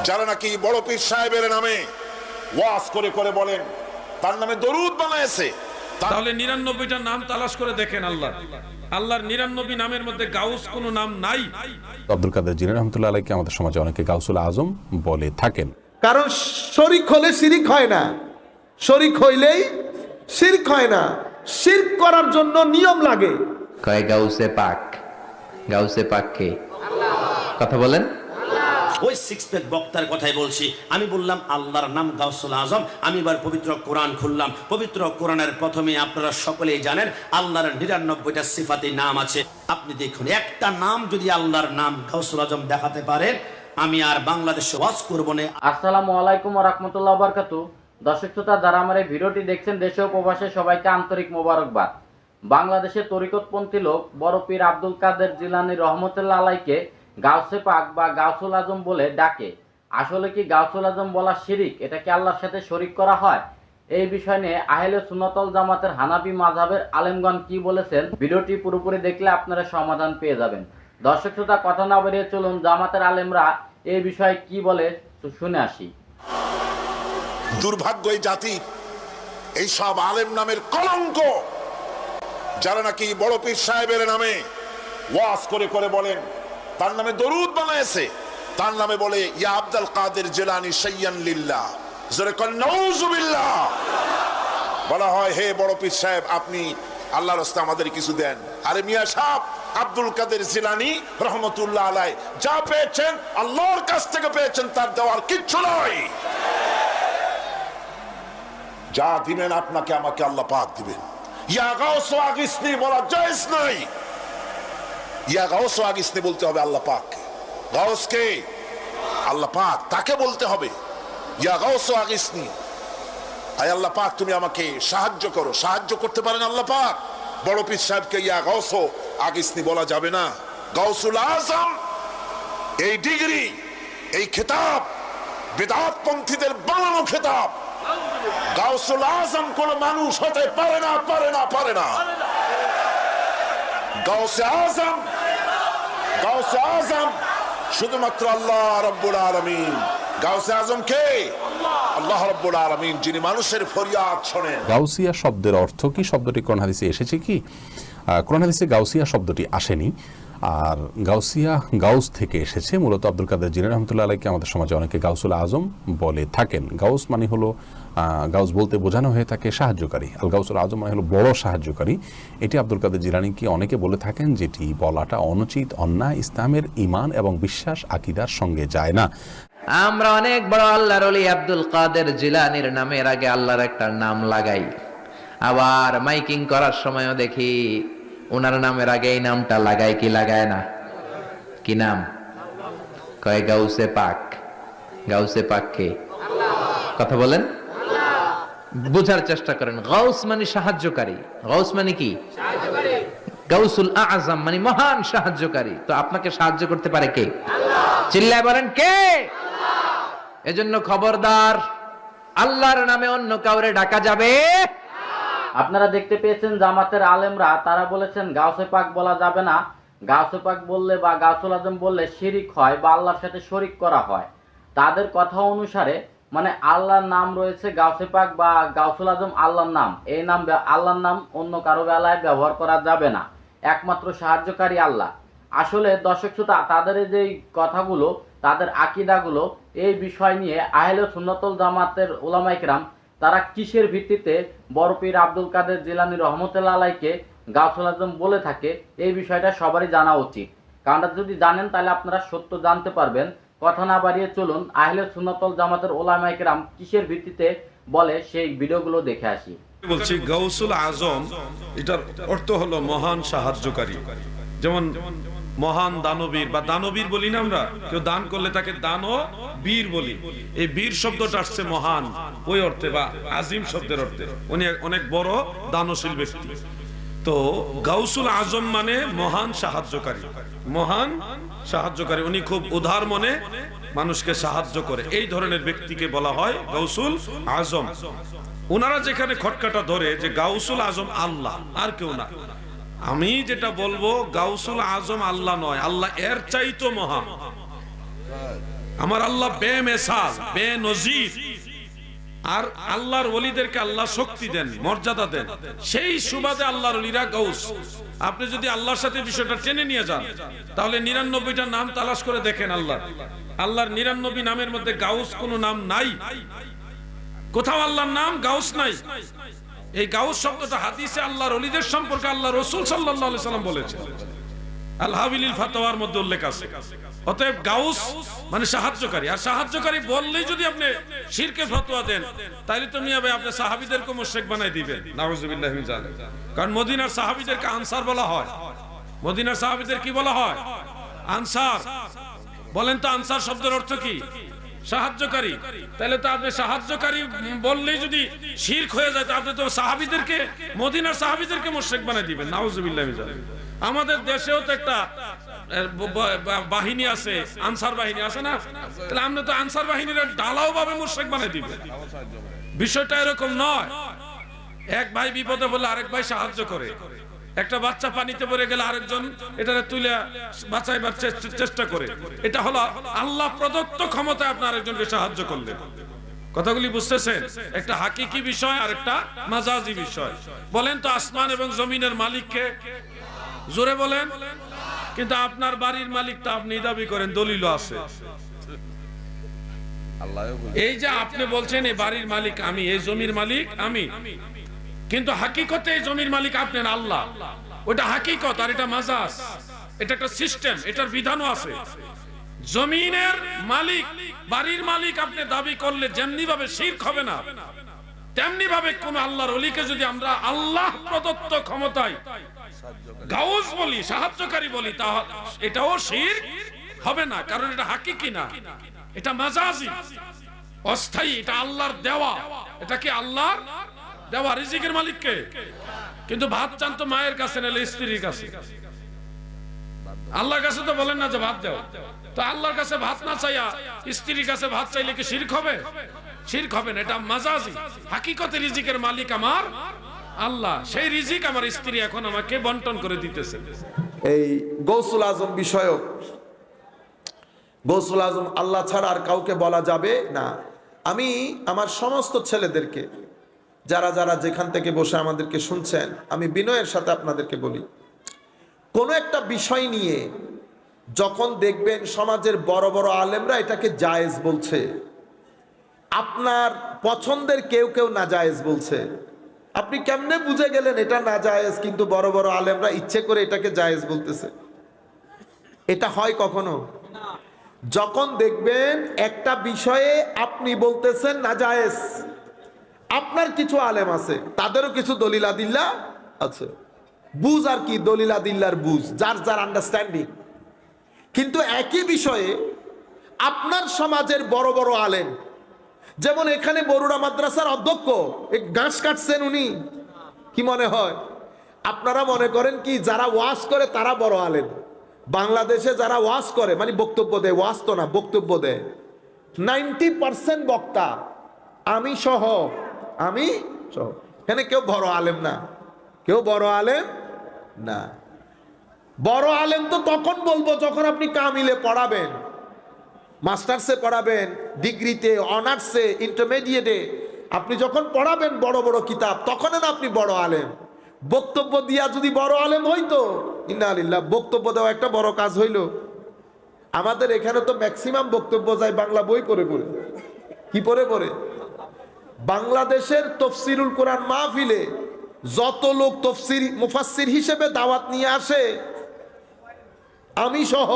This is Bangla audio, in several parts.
যারা নাকি বড় পীর সাহেবের নামে ওয়াজ করে করে বলেন, তার নামে দরুদ বানায়েছে। তাহলে ৯৯টা নাম তালাশ করে দেখেন। আল্লাহর ৯৯ নামের মধ্যে গাউস কোনো নাম নাই। আব্দুল কাদের জিলানী রহমতুল্লাহ আলাইহি আমাদের সমাজে অনেকে গাউসুল আজম বলে থাকেন। কারণ শরিক হলে শিরিক হয় না, শরিক হইলেই শিরক হয় না। শিরক করার জন্য নিয়ম লাগে। কয় গাউসে পাক, গাউসে পাক কে? কথা বলেন। ওই সিক্স প্যাক বক্তার কথাই বলছি। আমি বললাম আল্লাহর নাম গাউসুল আজম। আমি এবার পবিত্র কোরআন খুললাম। পবিত্র কোরআনের প্রথমে আপনারা সকলেই জানেন আল্লাহর ৯৯টা সিফাতি নাম আছে। আপনি দেখুন, একটা নাম যদি আল্লাহর নাম গাউসুল আজম দেখাতে পারেন, আমি আর বাংলাদেশে ওয়াজ করব না। আসসালামু আলাইকুম ওয়া রাহমাতুল্লাহি ওয়া বারাকাতুহু। দর্শক শ্রোতা, যারা আমার এই ভিডিওটি দেখছেন দেশে ও প্রবাসে, সবাইকে আন্তরিক মোবারকবাদ। বাংলাদেশের তরিকতপন্থী লোক বড় পীর আব্দুল কাদের জিলানী রহমতুল্লাহ আলাইকে গাউসে পাক বা গাউসুল আজম বলে ডাকে। আসলে কি গাউসুল আজম বলা শিরিক? এটা কি আল্লাহর সাথে শরিক করা হয়? এই বিষয় নিয়ে আহলে সুন্নাত ওয়াল জামাতের হানাফি মাযহাবের আলেমগণ কি বলেছেন, ভিডিওটি পুরোপুরি দেখলে আপনারা সমাধান পেয়ে যাবেন। দর্শক শ্রোতা, কথা না বাড়িয়ে চলুন জামাতের আলেমরা এই বিষয়ে কি বলে শুনে আসি। দুর্ভাগ্য এই জাতি, এই সব আলেম নামের কলঙ্ক, যারা নাকি বড় পীর সাহেবের নামে ওয়াজ করে করে বলেন, তার নামে দরুদ বানায়েছে। তার নামে বলে ইয়া আব্দুল কাদের জিলানী শাইয়ান লিল্লাহ, জোরে কোন নাউজুবিল্লাহ। বলা হয়, হে বড় পীর সাহেব, আপনি আল্লাহর রাস্তায় আমাদের কিছু দেন। আরে মিয়া সাহেব, আব্দুল কাদের জিলানী রহমতুল্লাহ আলাইহি যা পেয়েছেন আল্লাহর কাছ থেকে পেয়েছেন, তার দেওয়ার কিচ্ছু নয়। যা দিবেন আপনাকে আমাকে আল্লাহ পাক দিবেন। ইয়া গাউস আগিসনি বলা জায়েজ নাই। ইয়া গাউস আগিসনি বলতে হবে আল্লাহ পাক। গাউস কে? আল্লাহ পাক, তাকে বলতে হবে ইয়া গাউস আগিসনি। আয় আল্লাহ পাক, তুমি আমাকে সাহায্য করো। সাহায্য করতে পারেন আল্লাহ পাক। বড় পীর সাহেবকে ইয়া গাউস আগিসনি বলা যাবে না। গাউসুল আজম এই ডিগ্রি, এই খেতাব বিদআত পন্থীদের বানানো খেতাব। গাউসুল আজম কোন মানুষ হতে পারে না, পারে না, পারে না। গাউসে আজম, গাউসে আজম শুধুমাত্র আল্লাহ রাব্বুল আলামিন। গাউসে আজম কে? আল্লাহ রাব্বুল আলামিন, যিনি মানুষের ফরিয়াদ শোনেন। গাউসিয়া শব্দের অর্থ কি? শব্দটি কোরআন হাদিসে এসেছে কি? কোরআন হাদিসে গাউসিয়া শব্দটি আসেনি। আর গাউসিয়া গাউস থেকে এসেছে। মূলত আব্দুল কাদের জিলানী রহমতুল্লাহ আলাইকে আমাদের সমাজে অনেকে গাউসুল আজম বলে থাকেন। গাউস মানে হলো, গাউস বলতে বোঝানো হয়ে থাকে সাহায্যকারী। আল গাউসুল আজম মানে হলো বড় সাহায্যকারী। এটি আব্দুল কাদের জিলানীকে অনেকে বলে থাকেন, যেটি বলাটা অনুচিত, অন্যায়, ইসলামের ঈমান এবং বিশ্বাস আকীদার সঙ্গে যায় না। আমরা অনেক বড় আল্লাহর ওলি আব্দুল কাদের জিলানীর নামের আগে আল্লাহর একটা নাম লাগাই, আবার মাইকিং করার সময়ও দেখি ওনার নামের আগে এই নামটা লাগায় কি লাগায় না? কি নাম? কয় গাউসে পাক। গাউসে পাক কে? কথা বলেন, বুঝার চেষ্টা করেন। গাউস মানে সাহায্যকারী। গাউস মানে কি? গাউসুল আজম মানে মহান সাহায্যকারী। তো আপনাকে সাহায্য করতে পারে কে? চিল্লায় বলেন কে? এজন্য খবরদার, আল্লাহর নামে অন্য কাউরে ডাকা যাবে। আপনারা দেখতে পেয়েছেন জামাতের আলেমরা তারা বলেছেন গাউসে পাক বলা যাবে না। গাউসে পাক বললে বা গাউসুল আজম বললে শিরিক হয় বা আল্লাহর সাথে শরিক করা হয়। তাদের কথা অনুসারে মানে আল্লাহর নাম রয়েছে গাউসে পাক বা গাউসুল আজম আল্লাহর নাম। এই নাম আল্লাহর নাম অন্য কারো বেলায় ব্যবহার করা যাবে না, একমাত্র সাহায্যকারী আল্লাহ। আসলে দর্শক শ্রোতা, তাদের যে কথাগুলো, তাদের আকীদাগুলো, এই বিষয় নিয়ে আহলে সুন্নাত ওয়াল জামাতের উলামায়ে কেরাম তারা কিসের ভিত্তিতে বড় পীর আব্দুল কাদের জিলানী রহমতুল্লাহ আলাইকে গাউসুল আজম বলে থাকে, এই বিষয়টা সবারই জানা উচিত। কারণ যদি জানেন তাহলে আপনারা সত্য জানতে পারবেন। কথা না বাড়িয়ে চলুন আহলে সুন্নাত ওয়াল জামাতের উলামায়ে কেরাম কিসের ভিত্তিতে বলে সেই ভিডিওগুলো দেখে আসি। বলছি গাউসুল আজম, এটার অর্থ হলো মহান সাহায্যকারী। যেমন মহান দানবীর বা দানবীর বলি না আমরা, কেউ দান করলে তাকে দানো বীর বলি। এই বীর শব্দটা আসছে মহান ওই অর্থে বা আজিম শব্দের অর্থে। উনি অনেক বড় দানশীল ব্যক্তি। তো গাউসুল আজম মানে মহান সাহায্যকারী। মহান সাহায্যকারী, উনি খুব উদার মনে মানুষকে সাহায্য করে, এই ধরনের ব্যক্তিকে বলা হয় গাউসুল আজম। ওনারা যেখানে খটকাটা ধরে যে গাউসুল আজম আল্লাহ আর কেউ না, আমি যেটা বলবো গাউসুল আজম আল্লাহ নয়, আল্লাহ এর চাইতো মহান। আমার আল্লাহ বেমেসাল, বেনজির। আর আল্লাহর ওলিদেরকে আল্লাহ শক্তি দেন, মর্যাদা দেন, সেই সুবাদে আল্লাহর ওলিরা গাউস। আপনি যদি আল্লাহর সাথে বিষয়টা টেনে নিয়ে যান, তাহলে 99টা নাম তালাশ করে দেখেন আল্লাহর 99 নামের মধ্যে গাউস কোনো নাম নাই। কোথাও আল্লাহর নাম গাউস নাই। এই গাউস শব্দটা হাদিসে আল্লাহর ওলিদের সম্পর্কে আল্লাহ রাসূল সাল্লাল্লাহু আলাইহি সাল্লাম বলেছেন, আল হাবিলিল ফাতাওয়ার মধ্যে উল্লেখ আছে। অতএব গাউস মানে সাহায্যকারী। আর সাহায্যকারী বললেই যদি আপনি শিরকে ফতোয়া দেন, তাহলে তো মিয়া ভাই আপনি সাহাবীদেরকে মুশরিক বানাই দিবেন, নাউযুবিল্লাহি মিন যালিক। কারণ মদিনার সাহাবীদেরকে আনসার বলা হয়। মদিনার সাহাবীদের কি বলা হয়? আনসার। বলেন তো আনসার শব্দের অর্থ কি? সাহায্যকারী। তাহলে তো আপনি সাহায্যকারী বললেই যদি শিরক হয়ে যায়, আপনি তো সাহাবীদেরকে, মদিনার সাহাবীদেরকে মুশরিক বানাই দিবেন, নাউযুবিল্লাহি মিন যালিক। আমাদের দেশেও তো একটা বাহিনী আছে, আনসার বাহিনী আছে না? তাহলে আমরা তো আনসার বাহিনীর ডালাও ভাবে মুশরিক বানাই দিবে। বিষয়টা এরকম নয়। এক ভাই বিপদে বললে আরেক ভাই সাহায্য করে। একটা বাচ্চা পানিতে পড়ে গেলে আরেকজন এটারে তুলে বাঁচাইবার চেষ্টা করে। এটা হলো আল্লাহ প্রদত্ত ক্ষমতায় আপনি আরেকজনকে সাহায্য করলেন। কথাগুলি বুঝতেছেন? একটা হাকিকি বিষয় আর একটা মাজাজি বিষয়। বলেন তো আসমান এবং জমিনের মালিককে? জোরে বলেন। কিন্তু আপনার বাড়ির মালিক তো আপনি দাবি করেন, দলিল আছে। এই যে আপনি বলছেন এই বাড়ির মালিক আমি, এই জমির মালিক আমি, কিন্তু হাকিকতে এই জমির মালিক আপনি না, আল্লাহ। ওটা হাকিকত আর এটা মাজাজ। এটা একটা সিস্টেম, এটার বিধানও আছে। জমিনের মালিক, বাড়ির মালিক আপনি দাবি করলে যেমনি ভাবে শিরক হবে না, তেমনি ভাবে কোন আল্লাহর ওলিকে যদি আমরা আল্লাহ প্রদত্ত ক্ষমতায় গাউস বলি, সাহায্যকারী বলি, তাহলে এটাও শিরক হবে না। কারণ এটা হাকিকি না, এটা মাজাজি, অস্থায়ী। এটা আল্লাহর দেওয়া। এটা কি আল্লাহর দেওয়া? রিজিকের মালিককে। কিন্তু ভাত চান তো মায়ের কাছে নাহলে স্ত্রীর কাছে। আল্লাহর কাছে তো বলেন না যে ভাত দাও। তো আল্লাহর কাছে ভাত না চাইয়া স্ত্রীর কাছে ভাত চাইলে কি শিরক হবে? শিরক হবে না, এটা মাজাজি। হাকিকতে রিজিকের মালিক আমার আল্লাহ। সেই রিজিক আমার স্ত্রী এখন আমাকে বন্টন করে দিতেছে। এই গৌসুল আজম বিষয়ক, গৌসুল আজম আল্লাহ ছাড়া আর কাউকে বলা যাবে না। আমি আমার সমস্ত ছেলেদেরকে, যারা যারা যেখান থেকে বসে আমাদেরকে শুনছেন, আমি বিনয়ের সাথে আপনাদেরকে বলি, কোনো একটা বিষয় নিয়ে যখন দেখবেন সমাজের বড় বড় আলেমরা এটাকে জায়েজ বলছে, আপনার পছন্দের কেউ কেউ না জায়েজ বলছে, আপনি কেমনে বুঝে গেলেন এটা না জায়েজ, কিন্তু বড় বড় আলেমরা ইচ্ছে করে এটাকে জায়েজ বলতেছে? এটা হয় কখনো? যখন দেখবেন একটা বিষয়ে আপনি বলতেছেন না জায়েজ, আপনার কিছু আলেম আছে তাদেরও কিছু দলিল আদিল্লা আছে, বুঝ আর কি দলিল আদিল্লার বুঝ, যার যার আন্ডারস্ট্যান্ডিং। কিন্তু একই বিষয়ে আপনার সমাজের বড় বড় আলেম, যেমন এখানে বরুড়া মাদ্রাসার অধ্যক্ষ ঘাস কাটছেন উনি, কি মনে হয়? আপনারা মনে করেন কি যারা ওয়াজ করে তারা বড় আলেম? বাংলাদেশে যারা ওয়াজ করে, মানে বক্তব্য দেয়, ওয়াজ তো না, বক্তব্য দেয়, 90% বক্তা আমি সহ, আমি সহ, এখানে কেউ বড় আলেম না, কেউ বড় আলেম না। বড় আলেম তো তখন বলবো যখন আপনি কামিলে পড়াবেন, মাস্টার্সে পড়াবেন, ডিগ্রিতে, অনার্সে, ইন্টারমিডিয়েটে আপনি যখন পড়াবেন বড় বড় কিতাব, তখন না আপনি বড় আলেম। বক্তব্য দিয়া যদি বড় আলেম হইতো, ইন্নালিল্লাহ, বক্তব্য দেওয়া একটা বড় কাজ হইল। আমাদের এখানে তো ম্যাক্সিমাম বক্তব্য যায় বাংলা বই পড়ে পড়ে। কি পড়ে পড়ে? বাংলাদেশের তফসিরুল কোরআন মাহফিলে যত লোক তফসির মুফাসসির হিসেবে দাওয়াত নিয়ে আসে, আমি সহ,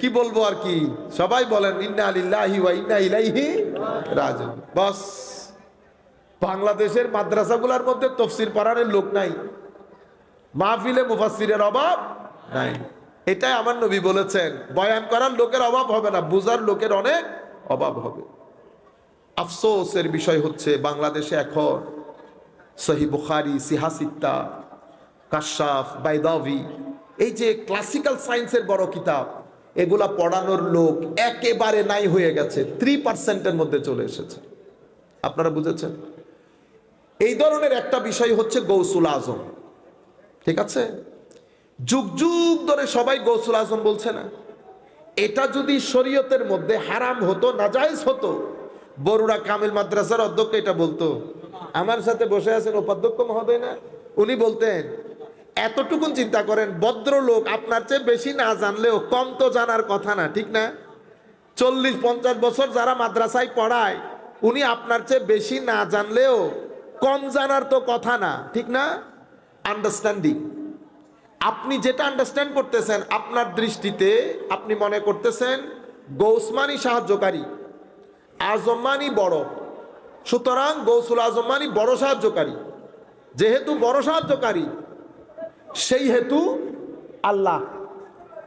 কি বলবো আর কি, সবাই বলেন ইন্না লিল্লাহি ওয়া ইন্না ইলাইহি রাজিউন। বাস, বাংলাদেশের মাদ্রাসাগুলোর মধ্যে তফসির পড়ানোর লোক নাই, মাহফিলে মুফাসসিরের অভাব নাই। এটাই আমার নবী বলেছেন, বয়ান করার লোকের অভাব হবে না, বুঝার লোকের অনেক অভাব হবে। আফসোসের বিষয় হচ্ছে বাংলাদেশে এখন সহিহ বুখারী, সিহাসিত্তা, কাশাফ, বাইদাভি, এই যে ক্লাসিক্যাল সায়েন্সের বড় কিতাব, এগুলা পড়ানোর লোক একেবারে নাই হয়ে গেছে, 3%-এর মধ্যে চলে এসেছে। আপনারা বুঝেছেন? এই ধরনের একটা বিষয় হচ্ছে গৌসুল আজম। ঠিক আছে, যুগ যুগ ধরে সবাই গৌসুল আজম বলছে না? এটা যদি শরীয়তের মধ্যে হারাম হতো, নাজায়েজ হতো, বরুড়া কামিল মাদ্রাসার অধ্যক্ষ এটা বলতো। আমার সাথে বসে আছেন উপাধ্যক্ষ মহোদয় না, উনি বলতেন এতটুকুন চিন্তা করেন, ভদ্রলোক আপনার চেয়ে বেশি না জানলেও কম তো জানার কথা না, ঠিক না? 40-50 বছর যারা মাদ্রাসায় পড়ায়, উনি আপনার চেয়ে বেশি না জানলেও কম জানার তো কথা না, ঠিক না? আন্ডারস্ট্যান্ডিং, আপনি যেটা আন্ডারস্ট্যান্ড করতেছেন আপনার দৃষ্টিতে, আপনি মনে করতেছেন গৌসমানি সাহায্যকারী, আজমানি বড়, সুতরাং গৌসুল আজমানি বড় সাহায্যকারী। যেহেতু বড় সাহায্যকারী, সেই হেতু আল্লাহ,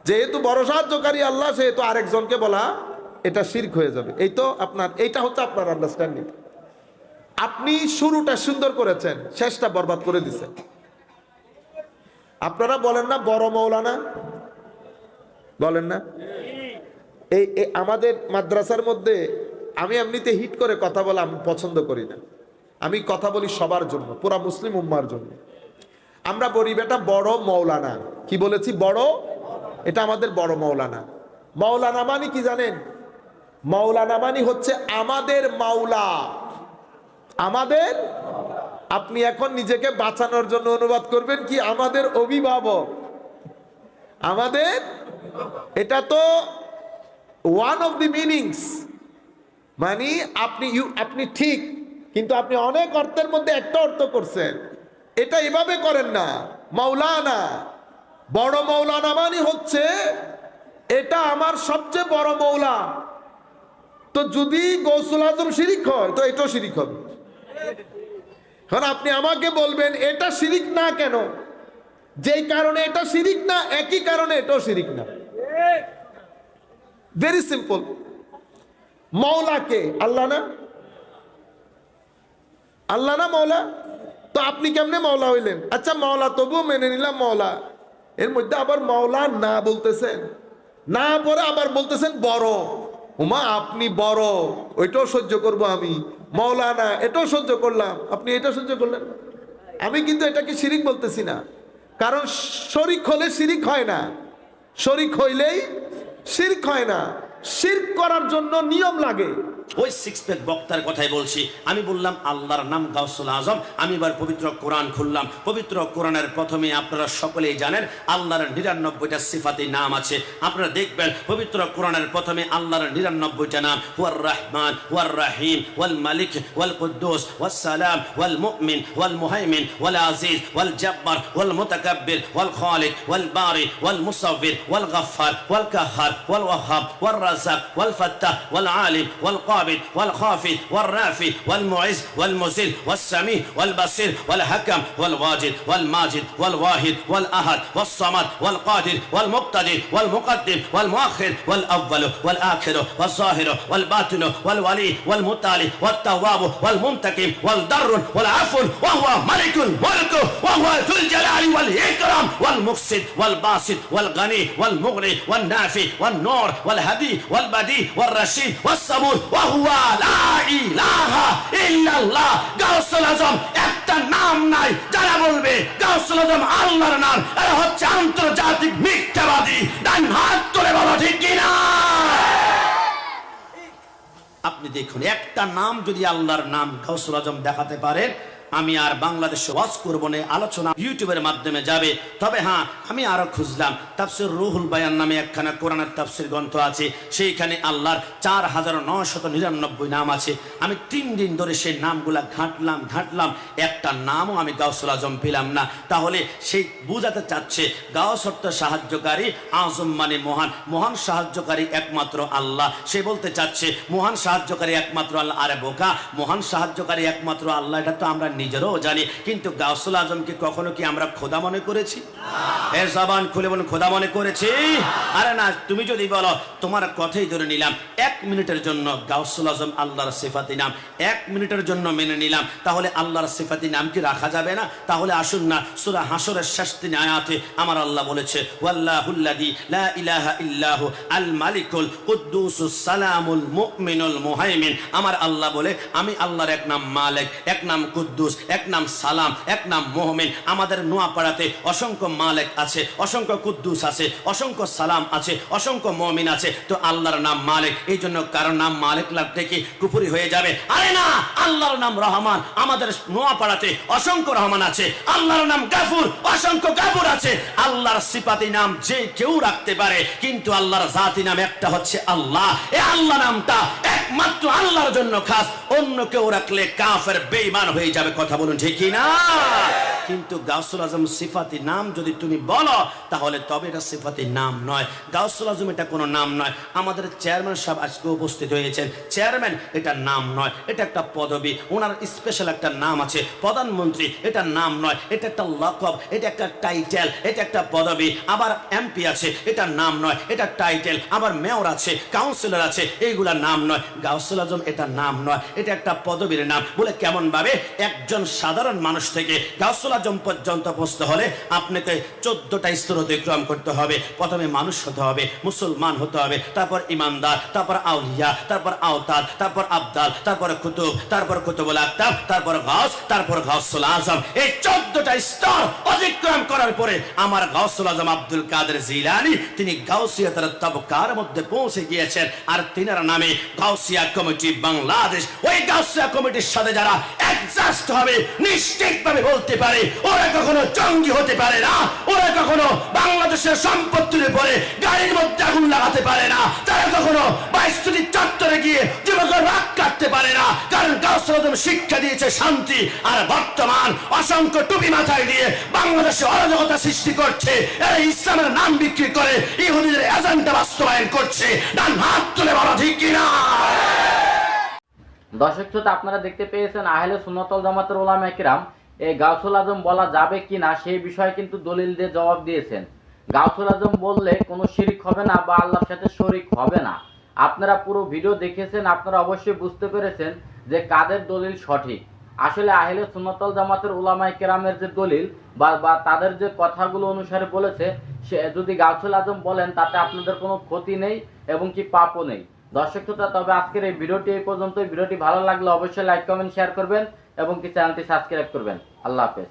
যেহেতু বড় সাহায্যকারী আল্লাহ, সেহেতু আরেকজনকে বলা এটা শিরক হয়ে যাবে। এই তো আপনার, এইটা হচ্ছে আপনার আন্ডারস্ট্যান্ডিং। আপনি শুরুটা সুন্দর করেছেন, শেষটা বরবাদ করে দিচ্ছেন। আপনারা বলেন না বড় মৌলানা, বলেন না? এই আমাদের মাদ্রাসার মধ্যে আমি এমনিতে হিট করে কথা বলা আমি পছন্দ করি না, আমি কথা বলি সবার জন্য, পুরা মুসলিম উম্মার জন্য। আমরা বলি বেটা বড় মৌলানা, কি বলেছি? বড়, এটা আমাদের বড় মৌলানা। মৌলানা মানে কি জানেন? মৌলানা মানে হচ্ছে আমাদের মাওলা, আমাদের। আপনি এখন নিজেকে বাঁচানোর জন্য অনুবাদ করবেন কি আমাদের অভিভাবক, আমাদের। এটা তো ওয়ান অফ দি মিনিংস, মানে আপনি ঠিক, কিন্তু আপনি অনেক অর্থের মধ্যে একটা অর্থ করছেন। এটা এভাবে করেন না। মাওলানা, বড় মৌলানা মানে হচ্ছে এটা আমার সবচেয়ে বড় মৌলা। তো যদি গৌসুল আজম শিরিক হয় তো এটাও শিরিক হবে। কারণ আপনি আমাকে বলবেন এটা শিরিক না কেন, যেই কারণে এটা শিরিক না একই কারণে এটাও শিরিক না। Very simple. মৌলাকে আল্লাহ না, আল্লাহ না মৌলা? তো আপনি কেমনে মৌলা হইলেন? আচ্ছা মৌলা তবুও মেনে নিলাম মৌলা, এর মধ্যে আবার মৌলা না বলতেছেন, না পরে আবার বলতেছেন বড়। উমা আপনি বড়, ওইটাও সহ্য করব আমি, মৌলানা এটাও সহ্য করলাম, আপনি এটা সহ্য করলেন। আমি কিন্তু এটাকে শিরিক বলতেছি না, কারণ শরিক হলে শিরিক হয় না, শরিক হইলেই শিরক হয় না। শিরক করার জন্য নিয়ম লাগে। ওই 6 প্যাক বক্তার কথাই বলছি। আমি বললাম আল্লাহর নাম গাউসুল আজম। আমি এবার পবিত্র কোরআন খুললাম। পবিত্র কোরআনের প্রথমে আপনারা সকলেই জানেন আল্লাহর 99টা সিফাতি নাম আছে। আপনারা দেখবেন পবিত্র কোরআনের প্রথমে আল্লাহর 99টা নাম, হুয়ার রহমান, হুয়ার রহিম, ওয়াল মালিক, ওয়াল কুদ্দুস, ওয়াস সালাম, ওয়াল মুমিন, ওয়াল মুহাইমিন, ওয়াল আজিজ, ওয়াল জব্বার, ওয়াল মুতাকাব্বির, ওয়াল খালিক, ওয়াল বারি, ওয়াল মুসাব্বির, ওয়াল গফফার, ওয়াল কাহ্হার, ওয়াল ওয়াহ্হাব, ওয়াল রাজ্জাক, ওয়াল ফাত্তাহ, ওয়াল আলিম, ওয়াল والخافض والرافع والمعز والمذل والسميع والبصير والحكم والواجد والماجد والواحد والأحد والصمد والقادر والمقتدر والمقدم والمؤخر والأول والآخر والظاهر والباطن والولي والمتعالي والتواب والمنتقم والضر والعفو وهو ملك الملك وهو ذو الجلال والإكرام والمقسط والباسط والغني والمغني والنافع والنور والهدي والبديع والرشيد والصبور وهو لا إله إلا الله। গাউসুল আজম একটা নাম নাই, যারা বলবে গাউসুল আজম আল্লাহর নাম, এরা হচ্ছে আন্তর্জাতিক মিথ্যাবাদী। ডান হাত তুলে বলো ঠিক কিনা। আপনি দেখুন একটা নাম যদি আল্লাহর নাম গাউসুল আজম দেখাতে পারেন, আমি আর বাংলাদেশে ওয়াজ করব না, আলোচনা ইউটিউবের মাধ্যমে যাবে। তবে হ্যাঁ, আমি আরো খুঁজলাম তাফসীর রুহুল বায়ান নামে একখানা কোরআনের তাফসীর গ্রন্থ আছে, সেইখানে আল্লাহর 4999 নাম আছে। আমি 3 দিন ধরে সেই নামগুলা ঘাঁটলাম, একটা নামও আমি গাউসুল আজম পেলাম না। তাহলে সেই বুঝাতে চাচ্ছে গাউস অর্থ সাহায্যকারী, আজম মানে মহান, মহান সাহায্যকারী একমাত্র আল্লাহ। সে বলতে চাচ্ছে মহান সাহায্যকারী একমাত্র আল্লাহ। আরে বোকা, মহান সাহায্যকারী একমাত্র আল্লাহ এটা তো আমরা নিজেরও জানি, কিন্তু গাউসুল আজমকে কখনো কি আমরা খোদা মনে করেছি? এর জবান খুলে বলুন, খোদা মনে করেছি? আরে না, তুমি যদি বলো তোমার কথাই ধরে নিলাম 1 মিনিটের জন্য গাউসুল আজম আল্লাহর সিফাতি নাম, 1 মিনিটের জন্য মেনে নিলাম, তাহলে আল্লাহর সিফাতি নাম কি রাখা যাবে না? তাহলে আসুন না, সূরা হাসরের শেষ 3 আয়াতে আমার আল্লাহ বলেছে ওয়াল্লাহুল্লাযী লা ইলাহা ইল্লাহু আল মালিকুল কুদ্দুসুস সালামুল মুমিনুল মুহাইমিন। আমার আল্লাহ বলে আমি আল্লাহর এক নাম মালিক, এক নাম কুদ্দুস, কুদ্দুস, এক নাম সালাম, এক নাম মোহামেন। আমাদের নোয়াপাড়াতে অসংখ্য মালেক আছে, অসংখ্য কুদ্দুস আছে, অসংখ্য সালাম আছে, অসংখ্য মোহামেন আছে। তো আল্লাহর নাম মালিক, এই জন্য কারণ নাম মালিক লাগতে কি কুফরি হয়ে যাবে? আরে না, আল্লাহর নাম রহমান। আমাদের নোয়াপাড়াতে অসংখ্য রহমান আছে। আল্লাহর নাম গাফুর, অসংখ্য গাফুর আছে। আল্লাহর সিফাতি নাম যে কেউ রাখতে পারে, কিন্তু আল্লাহর জাতি নাম একটা হচ্ছে আল্লাহ। এই আল্লাহ নামটা একমাত্র আল্লাহর জন্য খাস, অন্য কেউ রাখলে কাফের বেঈমান হয়ে যাবে। কথা বলুন ঠিক কি না? কিন্তু গাউসুল আজম সিফাতি নাম যদি তুমি বলো, তাহলে তবে এটা সিফাতি নাম নয়। গাউসুল আজম এটা কোনো নাম নয়। আমাদের চেয়ারম্যান সাহেব আজকে উপস্থিত হয়েছেন। চেয়ারম্যান এটা নাম নয়, এটা একটা পদবি। ওনার স্পেশাল একটা নাম আছে, প্রধানমন্ত্রী। এটা নাম নয়, এটা একটা লকব, এটা একটা টাইটেল, এটা একটা পদবি। আবার এমপি আছে, এটা নাম নয়, এটা টাইটেল। আবার মেয়র আছে, কাউন্সিলর আছে, এইগুলা নাম নয়। গাউসুল আজম এটা নাম নয়, এটা একটা পদবীর নাম। বলে কেমন ভাবে? একজন সাধারণ মানুষ থেকে গাউসুল আজম পর্যন্ত পৌঁছতে হলে আপনাকে 14টা স্তর অতিক্রম করতে হবে। প্রথমে মানুষ হতে হবে, মুসলমান হতে হবে, তারপর ইমানদার, তারপর আউলিয়া, তারপর আওতাদ, তারপর আবদাল, তারপর কুতুব, তারপর কুতুবুল আকতাব, তারপর গাউস, তারপর গাউসুল আজম। এই 14টা স্তর অতিক্রম করার পরে আমার গাউসুল আজম আব্দুল কাদের জিলানী তিনি গাউসিয়াতের তবকার মধ্যে পৌঁছে গিয়েছেন। আর তিনার নামে গাউসিয়া কমিটি বাংলাদেশ। ওই গাউসিয়া কমিটির সাথে যারা অ্যাডজাস্ট হবে, নিশ্চিতভাবে বলতে পারে ওরা কখনো জঙ্গি হতে পারে না। ওরা কখনো বাংলাদেশের সম্পত্তির উপরে গাড়ির মধ্যে আগুন লাগাতে পারে না। তারা কখনো বাইস্তুতি চত্বরে গিয়ে যুবকের রাগ কাটতে পারে না। কারণ গাউসুল আজম শিক্ষা দিয়েছে শান্তি। আর বর্তমান অসংখ্য টুপি মাথায় দিয়ে বাংলাদেশে অরাজকতা সৃষ্টি করছে। এরা ইসলামের নাম বিক্রি করে ইহুদিদের এজেন্ডা বাস্তবায়ন করছে। ডান হাত তুলে বলা ঠিক কিনা? দর্শক শ্রোতা, আপনারা দেখতে পেয়েছেন আহলে সুন্নাত ওয়াল জামাতের উলামায়ে কিরাম এই গাউসুল আজম বলা যাবে কিনা সেই বিষয়ে কিন্তু দলিল দিয়ে জবাব দিয়েছেন। গাউসুল আজম বললে কোনো শিরিক হবে না বা আল্লাহর সাথে শরীক হবে না। আপনারা পুরো ভিডিও দেখেছেন, আপনারা অবশ্যই বুঝতে পেরেছেন যে কাদের দলিল সঠিক। আসলে আহলে সুন্নাত ওয়াল জামাতের উলামায়ে কিরামের যে দলিল বা তাদের যে কথাগুলো অনুসারে বলেছে, সে যদি গাউসুল আজম বলেন তাতে আপনাদের কোনো ক্ষতি নেই এবং কি পাপও নেই। দর্শক শ্রোতা, তবে আজকের এই ভিডিওটি এই পর্যন্তই। ভিডিওটি ভালো লাগলে অবশ্যই লাইক কমেন্ট শেয়ার করবেন এবং কি চ্যানেলটি সাবস্ক্রাইব করবেন। আল্লাহ হাফেজ।